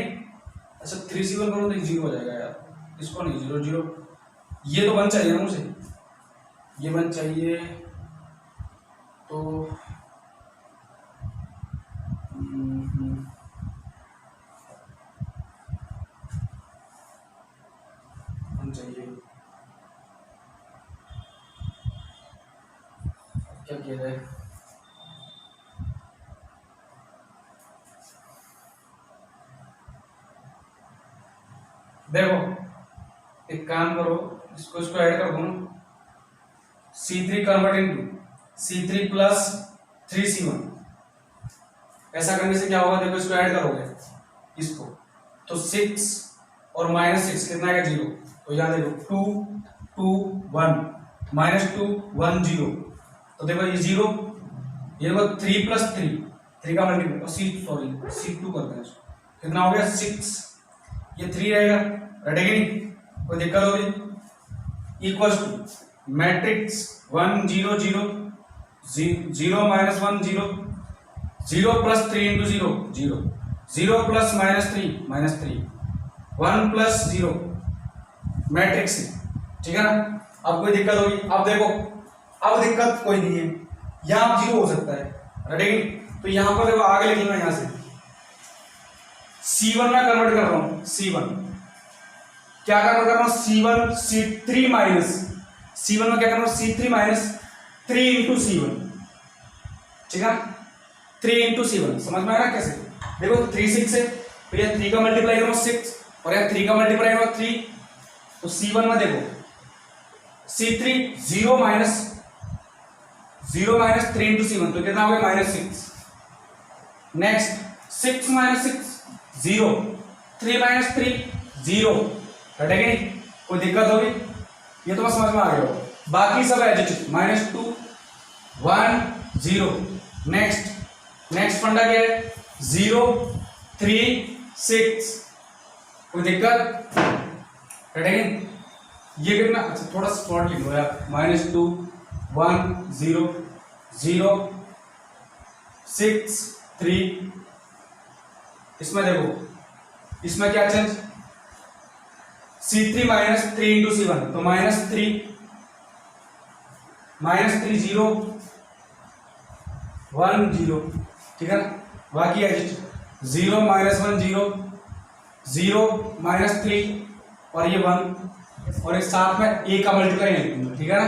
अच्छा 3C1 करो तो 0 हो जाएगा यार, इसको नहीं 0 0, ये तो 1 चाहिए ना मुझे, ये 1 चाहिए, तो चाहिए, क्या किया जाए, देखो एक काम करो, इसको ऐड कर दो ना, C3 convert into C3 plus 3C1, ऐसा करने से क्या होगा, देखो इसको ऐड करोगे इसको, तो 6 और -6 कितना आएगा 0, तो यहाँ देखो 2 2 1 -2 1 0, तो देखो ये 0, ये देखो 3 + 3 का मल्टीप्लाई और C2 करते हैं इसको, कितना हो गया 6, ये 3 रहेगा, रटेगा नहीं, कोई दिक्कत होगी, इक्वल्स टू मैट्रिक्स 1 0 0 0 - 1 0 0 + 3 × 0 0 0 + -3 -3 1 + 0 मैट्रिक्स, ठीक है ना। अब कोई दिक्कत होगी, अब देखो अब दिक्कत कोई नहीं है, यहाँ 0 हो सकता है, रटेगी, तो यहाँ पर देखो आगे लिखूंगा, यहाँ से C1 में कन्वर्ट कर रहा हूं, C1 क्या कन्वर्ट कर रहा हूं, C1 C3 माइनस C1 में क्या करना, C3 माइनस 3 × C1, ठीक है 3 × C1, समझ में आ रहा कैसे, देखो 3 6 है, फिर ये 3 का मल्टीप्लाई करो 6 और यहाँ 3 का मल्टीप्लाई करो 3, तो C1 में देखो C3 0 माइनस 3 × C1, तो कितना हो गया -6, नेक्स्ट 6 - 6 0 3 - 3 0, हटेगी नहीं, कोई दिक्कत होगी, ये तो बस समझ में आ गया हो, बाकी सब एडिटिव -2 1 0, नेक्स्ट फंडा क्या है 0 3 6, कोई दिक्कत, हटेगी, ये कितना, अच्छा थोड़ा स्पॉट लिख लो यार, -2 1 0 0 6 3, इसमें देखो इसमें क्या चेंज, C3 - 3 × C1, तो -3 0 1 0, ठीक है ना, बाकी एडिट 0 - 1 0 0 -3 और ये 1 और एक साथ में a का मल्टीप्लाई नहीं, ठीक है ना।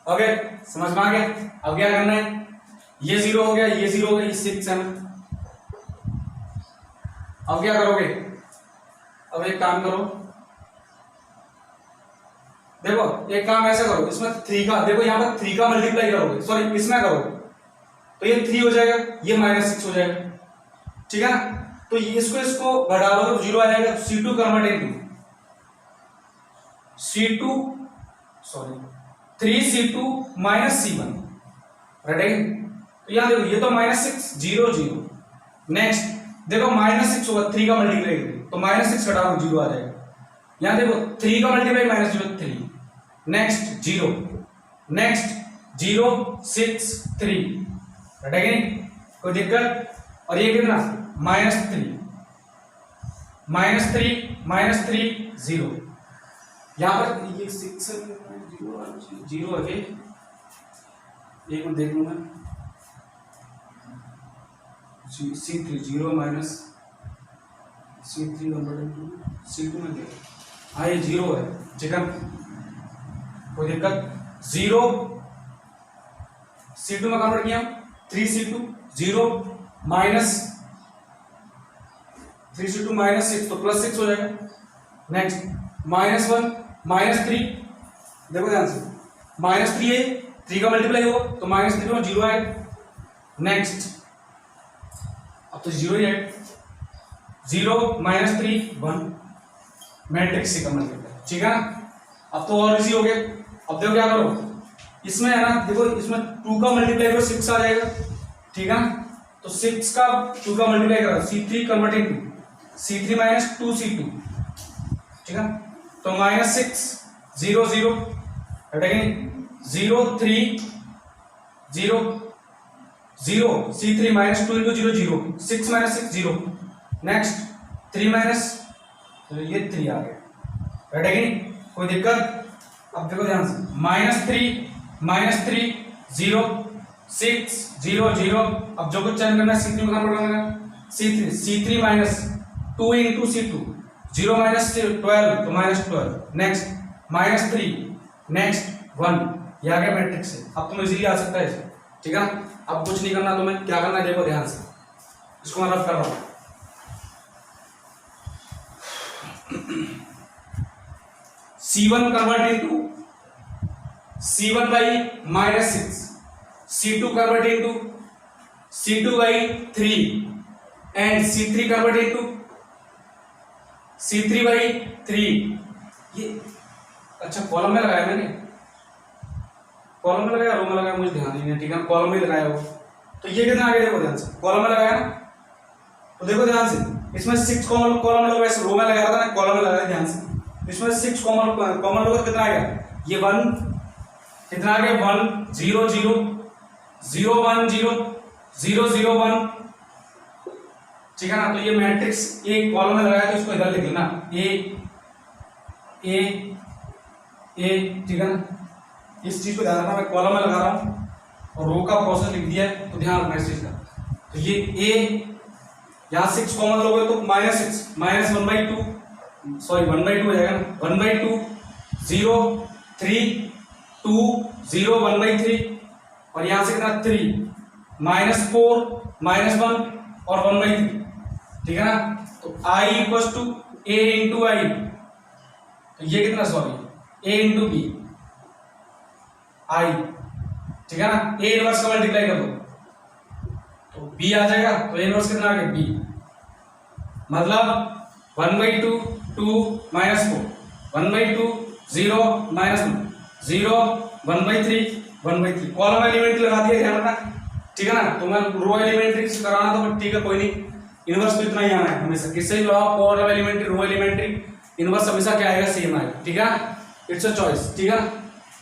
ओके समझ में आ गया, अब क्या करना है, ये 0 हो गया, ये 0 हो गया, ये 6 है ना, अब क्या करोगे, अब एक काम करो, देखो एक काम ऐसा करो, इसमें 3 का देखो, यहाँ पर 3 का मल्टीप्लाई करोगे, सॉरी इसमें करो तो ये 3 हो जाएगा, ये -6 हो जाएगा, ठीक है ना, तो इसको घटा दो तो 0 आ जाएगा, C2 convert into C2 sorry 3C2 - C1, right, तो यहाँ देखो ये तो -6 0 0, नेक्स्ट देखो -6 होगा, 3 का मल्टीप्लाई तो -6 घटाओ 0 आ जाएगा, यहाँ देखो 3 का मल्टीप्लाई -0 3, नेक्स्ट 0 6 3, हटेगा नहीं, कोई दिक्कत, और ये कितना -3, -3 0। यहाँ पर ये 6 0 है, एक मिनट देख लूँ मैं। C3 0 माइनस C3 C2 में क्या, हाँ ये 0 है, चिकन कोई दिक्कत। 0 C2 में कन्वर्ट किया 3C2 0 माइनस 3C2 माइनस 6 तो +6 हो जाएगा। नेक्स्ट -1 -3, देखो ध्यान से, -3 है, 3 का मल्टीप्लाई होगा तो -3 में 0 आएगा। नेक्स्ट अब तो 0 ही है, 0 -3 1 मैट्रिक्स से का मल्टीप्लाई, ठीक है ना। अब तो और इजी हो गया। अब देखो क्या करो, इसमें है ना, देखो इसमें 2 का मल्टीप्लाई करो 6 आ जाएगा, ठीक है। तो 6 का 2 का मल्टीप्लाई करो C3 converting to C3 minus 2C2, ठीक है। तो -6 0 0 हटेगी 0 3 0 0 C3 minus 2 into 0 0 6 minus 6 0। Next 3 minus, तो ये 3 आ गया, हटेगी कोई दिक्कत। अब देखो ध्यान से, -3 0 6 0 0। अब जो कुछ चेंज करना है C3 में कन्वर्ट करना है, C3 minus 2 into C2 0 minus 12 तो -12। नेक्स्ट -3 नेक्स्ट 1, ये आ गया मैट्रिक्स से। अब तुम इजीली आ सकता है इसे, ठीक है। अब कुछ नहीं करना तुम्हें, क्या करना है देखो ध्यान से, इसको मैं रफ कर रहा हूं। C1 convert into C1 by -6, C2 convert into C2 by 3 and C3 convert into C3 by 3। ये अच्छा कॉलम में लगाया मैंने, कॉलम में लगाया रो में लगाया मुझे ध्यान नहीं है, ठीक है, कॉलम में लगाया वो। तो ये कितना आगे देखो ध्यान से, कॉलम में लगाया ना, तो देखो ध्यान से, इसमें 6 कॉमन कॉलम लगाया, रो में लगाया था ना, कॉलम में लगाया ध्यान से। इसमें 6 कॉमन लोग कितना आ गया, ये 1 कितना आ गया 1 0 0 0 1 0 0 0 1, ठीक है ना। तो ये मैट्रिक्स एक कॉलम में लगाया तो इसको इधर लिख लेना ए, ठीक है ना। इस चीज को ध्यान रखना, मैं कॉलम में लगा रहा हूं और रो का प्रोसेस लिख दिया है, तो ध्यान रखना इस चीज का। तो ये ए, यहां 6 कॉमन लोगे तो -6 -1/2 सॉरी 1/2 हो जाएगा ना, 1/2 0 3 2 0 1/3 और यहां से कितना 3 -4 -1 और 1/3, ठीक है ना। तो I equals to A into I, तो ये कितना sorry A into B I, ठीक है ना। A इनवर्स का मल्टीप्लाई कर दो तो B आ जाएगा, तो A इनवर्स कितना आ गया B, मतलब 1/2 2 -4 1/2 0 -1 0 1/3 1/3। कॉलम एलिमेंट्री लगा दिया, ध्यान रखना, ठीक है ना। तो मैं रो एलिमेंट्री से कराना था, ठीक है कोई नहीं, इनवर्स तो इतना ही आना है हमेशा, किससे भी लगाओ, column elementary row elementary, inverse हमेशा क्या आएगा सेम आएगा, ठीक है, इट्स अ चॉइस, ठीक है।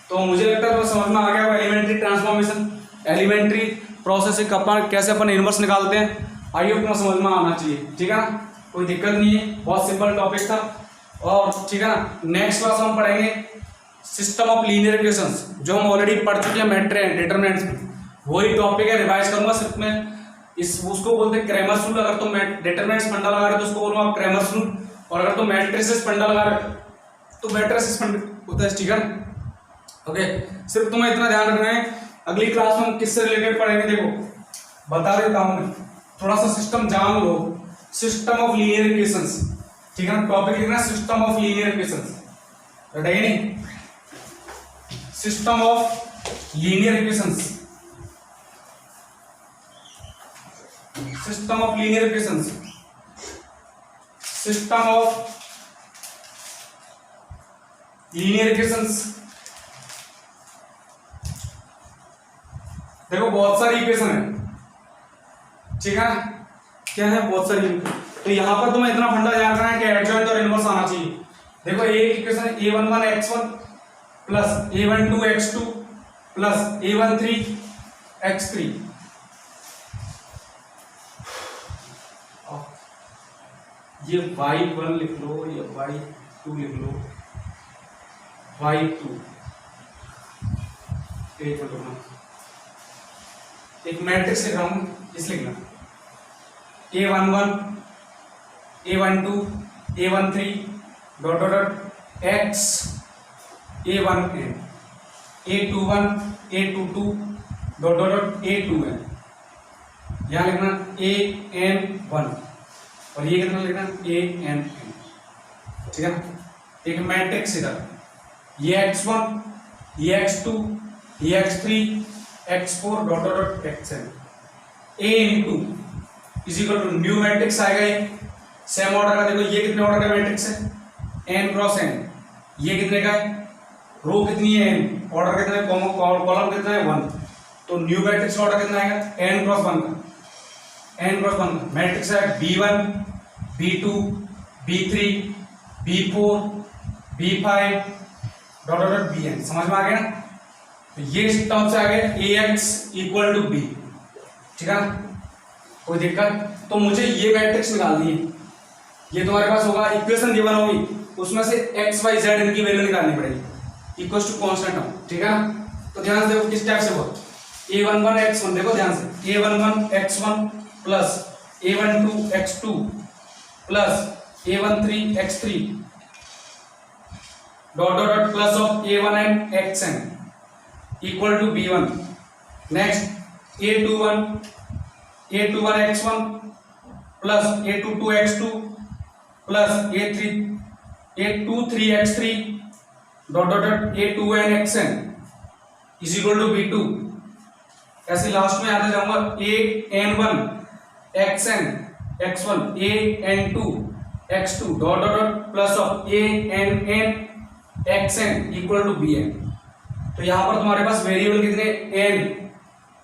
तो मुझे लगता है तो समझ में आ गया एलिमेंट्री ट्रांसफॉर्मेशन, एलिमेंट्री प्रोसेस से कैसे अपन इनवर्स निकालते हैं, आई होप तुम्हें समझ में आना चाहिए, ठीक है ना, कोई दिक्कत नहीं है, बहुत सिंपल टॉपिक था। और ठीक है ना, नेक्स्ट क्लास हम पढ़ेंगे सिस्टम ऑफ लीनियर इक्वेशंस, जो हम ऑलरेडी पढ़ चुके हैं डिटरमिनेंट्स में, वही टॉपिक है, रिवाइज करूंगा सिर्फ मैं। उसको बोलते हैं क्रैमर्स रूल। अगर तुम डिटरमिनेंट्स फंडा लगा रहे हो तो उसको बोलूंगा क्रैमर्स रूल, और अगर तुम मैट्रिसेस फंडा लगा रहे हो तो मैट्रिसेस फंडा होता है, ठीक है। ओके, सिर्फ तुम्हें इतना ध्यान रखना है। अगली क्लास में हम किससे रिलेटेड पढ़ेंगे, देखो बता देता हूं मैं, थोड़ा सा सिस्टम जान लो, सिस्टम ऑफ लीनियर इक्वेशंस, ठीक है ना। टॉपिक लिखना सिस्टम ऑफ लीनियर इक्वेशंस, रटेगा नहीं, system of linear equations, system of linear equations, system of linear equations. देखो बहुत सारी इक्वेशन है, ठीक है, क्या है बहुत सारी। तो यहां पर तुम्हें इतना फंडा याद रखना है कि एडजॉइंट और इनवर्स आना चाहिए। देखो एक equation a11 x1 plus a12 x2 plus a13 x3, ये y1 लिख लो, ये y2 लिख लो, y2 एक मैट्रिक्स लिख रहा हूं, इस लिखना a11 a12 a13 dot dot dot x a1n a21 a22 dot dot dot a2n, यहां लिखना an1 और ये कितना लिखना an, ठीक है ना। एक मैट्रिक्स इधर, ये x1 ये x2 ये x3 x4 dot dot dot xn a into is equal to new matrix आएगा, ये सेम ऑर्डर का। देखो ये कितने ऑर्डर का मैट्रिक्स है, n क्रॉस n, ये कितने का है, रो कितनी है n, ऑर्डर कितना है, कॉलम कितना है 1, तो न्यू मैट्रिक्स का ऑर्डर कितना आएगा n क्रॉस 1 का, n क्रॉस 1 का मैट्रिक्स है b1 b2 b3 b4 b5 dot dot dot bn। समझ में आ गया ना। तो ये टर्म से आ गया ax इक्वल टू b, ठीक है ना, कोई दिक्कत। तो मुझे ये मैट्रिक्स निकालनी है, ये तुम्हारे पास होगा इक्वेशन गिवन होगी, उसमें से x y z इनकी वैल्यू निकालनी पड़ेगी इक्वल टू कांस्टेंट टर्म, ठीक है ना। तो ध्यान से देखो किस टाइप से होगा, a11 x1, देखो ध्यान से a11 x1 plus a12 x2 plus a13 x3 dot dot dot plus of a1n xn equal to b1। Next a21 x1 plus a22 x2 plus a23 x3 dot dot dot a2n xn is equal to b2। ऐसे last में आता जाऊंगा an1 xn x1 an2 x2 dot dot dot plus of ann xn equal to bn। तो यहां पर तुम्हारे पास variable कितने n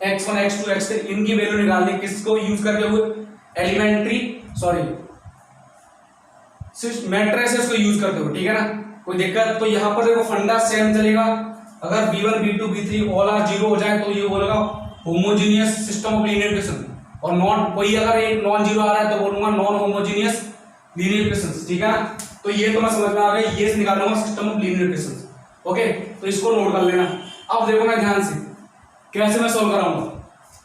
x1 x2 x3 इनकी वैल्यू निकालनी, किसको यूज करके हुए, एलिमेंट्री मैट्रिसेस को यूज करते हुए, ठीक है ना, कोई दिक्कत। तो यहां पर देखो फंडा सेम चलेगा, अगर b1 b2 b3 all are zero हो जाए तो ये बोलेगा homogeneous system of linear equation, और नॉन कोई अगर एक नॉन जीरो आ रहा है तो बोलूंगा नॉन होमोजीनियस लीनियर इक्वेशन, ठीक है ना। तो ये तो मैं समझ में आ गया, ये निकालूंगा system of linear equation, okay. तो इसको नोट कर लेना। अब देखो मैं ध्यान से कैसे मैं सोल्व कराऊंगा,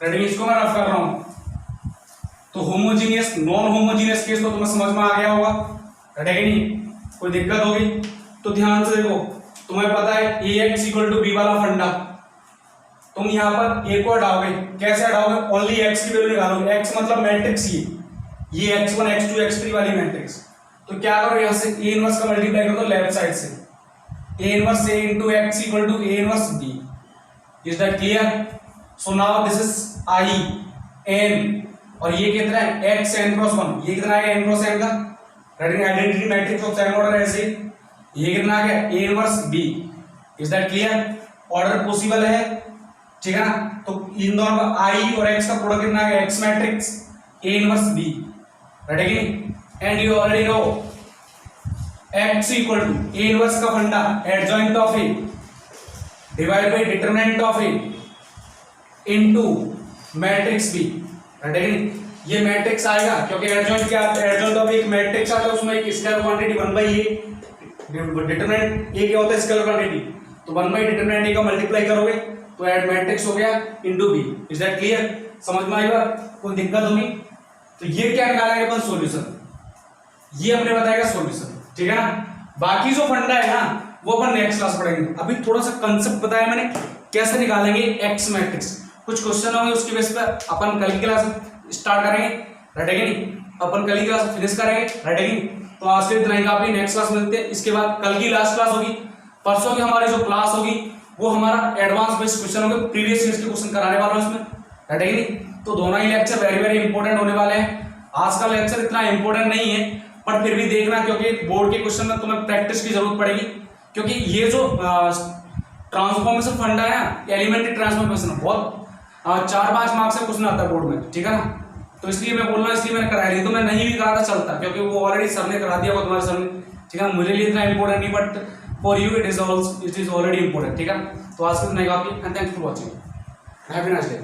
रेडी, इसको मैं रफ कर रहा हूं। तो होमोजीनियस नॉन होमोजीनियस केस तो तुम्हें समझ में आ गया होगा, रेडी नहीं, कोई दिक्कत होगी तो ध्यान से देखो, तुम्हें पता है ax इक्वल टू b वाला फंडा, तुम यहां पर a को हटाओगे, कैसे हटाओगे, ओनली x की वैल्यू निकालोगे, x मतलब मैट्रिक्स ये x1 x2 x3 वाली मैट्रिक्स। तो क्या करो, यहां से a इनवर्स का मल्टीप्लाई कर दो लेफ्ट साइड से, a inverse a into x equal to a inverse b। Is that clear? So now this is I n और ये कितना है x n क्रॉस 1, ये कितना है n क्रॉस n का, identity matrix of second order ऐसे, ये कितना आ गया a inverse b। Is that clear? Order possible है, ठीक है ना। तो इन दोनों का I और x का प्रोडक्ट कितना आ गया, x matrix a inverse b, ready. And you already know x equal to a inverse का फंडा adjoint of a divide by determinant of a into matrix b, right. ये मैट्रिक्स आएगा क्योंकि एडजॉइंट क्या आता है, एडजॉइंट ऑफ एक matrix आता है, उसमें एक scalar quantity 1/a, determinant a क्या होता है स्केलर क्वांटिटी, तो 1/डिटरमिनेंट a का मल्टीप्लाई करोगे तो एड मैट्रिक्स हो गया into b। Is that clear, समझ में आएगा, कोई दिक्कत होगी। तो ये क्या निकालेंगे अपन, सॉल्यूशन, ये अपने बताएगा सॉल्यूशन, ठीक है ना। बाकी जो फंडा है ना वो अपन नेक्स्ट क्लास पढ़ेंगे, अभी थोड़ा सा कंसेप्ट बताया मैंने कैसे निकालेंगे एक्स मैट्रिक्स। कुछ क्वेश्चन होंगे उसकी बेस पर अपन कल की क्लास स्टार्ट करेंगे, रटेंगे नहीं, अपन कल की क्लास फिनिश करेंगे, रटेंगे। तो आज के इतना ही काफी, नेक्स्ट क्लास मिलते हैं। इसके बाद कल की लास्ट क्लास होगी, परसों की हमारी जो क्लास होगी वो हमारा एडवांस बेस्ड क्वेश्चन होंगे, प्रीवियस ईयर के क्वेश्चन कराने वाला हूं इसमें, रटेंगे नहीं। तो दोनों ही लेक्चर वेरी वेरी इंपॉर्टेंट होने वाले हैं। आज का लेक्चर इतना इंपॉर्टेंट नहीं है पर फिर भी देखना, क्योंकि बोर्ड के क्वेश्चन में तुम्हें प्रैक्टिस की जरूरत पड़ेगी, क्योंकि ये जो ट्रांसफॉर्मेशन फंडा है ना, एलिमेंट्री ट्रांसफॉर्मेशन, बहुत 4-5 मार्क्स से क्वेश्चन आता है बोर्ड में, ठीक है ना। तो इसलिए मैं बोल रहा हूँ, इसलिए मैंने कराया नहीं, तो मैं नहीं भी कराता चलता, क्योंकि वो ऑलरेडी सर ने करा दिया होगा तुम्हारे सामने, ठीक है। मुझे लिए इतना इंपॉर्टेंट नहीं, but for you it is already important, ठीक है। तो आज के लिए काफी, and thanks for watching, have a nice day.